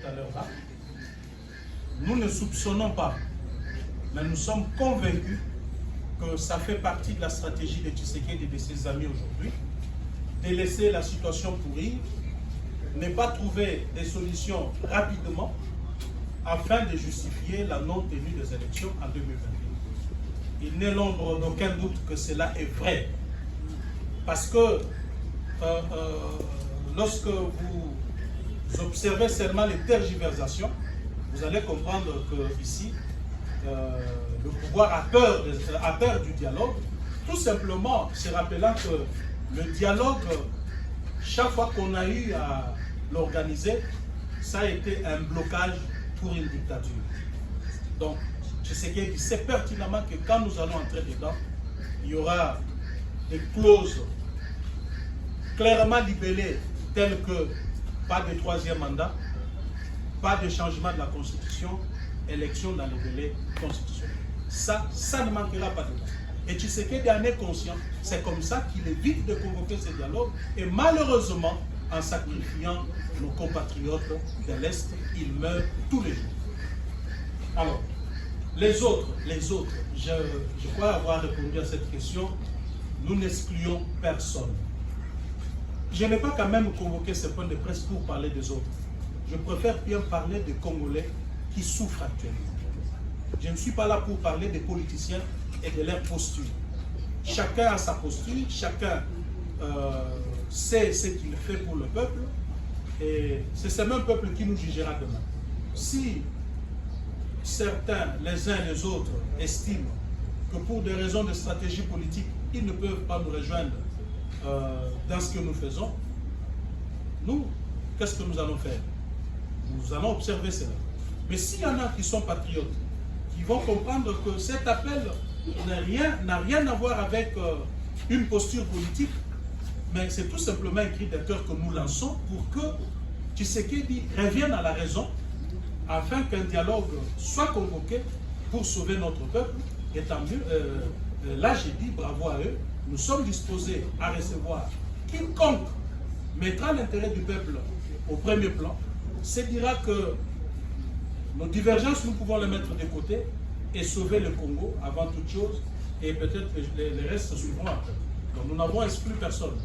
à l'heure là. Nous ne soupçonnons pas, mais nous sommes convaincus que ça fait partie de la stratégie de Tshisekedi et de ses amis aujourd'hui, de laisser la situation pourrir, ne pas trouver des solutions rapidement afin de justifier la non-tenue des élections en 2021. Il n'est l'ombre d'aucun doute que cela est vrai. Parce que lorsque vous observez seulement les tergiversations, vous allez comprendre qu'ici, le pouvoir a peur du dialogue, tout simplement se rappelant que le dialogue, chaque fois qu'on a eu à l'organiser, ça a été un blocage pour une dictature. Donc, Tshisekedi sait pertinemment que quand nous allons entrer dedans, il y aura des clauses clairement libellées telles que pas de troisième mandat, pas de changement de la Constitution, élection dans les délais constitutionnels. Ça ne manquera pas dedans. Et Tshisekedi en est conscient. C'est comme ça qu'il évite de convoquer ce dialogue. Et malheureusement, en sacrifiant nos compatriotes de l'Est, ils meurent tous les jours. Alors, les autres, je crois avoir répondu à cette question. Nous n'excluons personne. Je n'ai pas quand même convoqué ce point de presse pour parler des autres. Je préfère bien parler des Congolais qui souffrent actuellement. Je ne suis pas là pour parler des politiciens et de leur posture. Chacun a sa posture, chacun sait ce qu'il fait pour le peuple, et c'est ce même peuple qui nous jugera demain. Si certains, les uns et les autres, estiment que pour des raisons de stratégie politique, ils ne peuvent pas nous rejoindre dans ce que nous faisons, nous, qu'est-ce que nous allons faire? Nous allons observer cela. Mais s'il y en a qui sont patriotes, qui vont comprendre que cet appel n'a rien à voir avec une posture politique, mais c'est tout simplement un cri de cœur que nous lançons pour que Tshisekedi revienne à la raison, afin qu'un dialogue soit convoqué pour sauver notre peuple. Et tant mieux, là j'ai dit bravo à eux, nous sommes disposés à recevoir quiconque mettra l'intérêt du peuple au premier plan, se dira que nos divergences, nous pouvons les mettre de côté et sauver le Congo avant toute chose, et peut-être les restes suivront après. Donc nous n'avons exclu personne.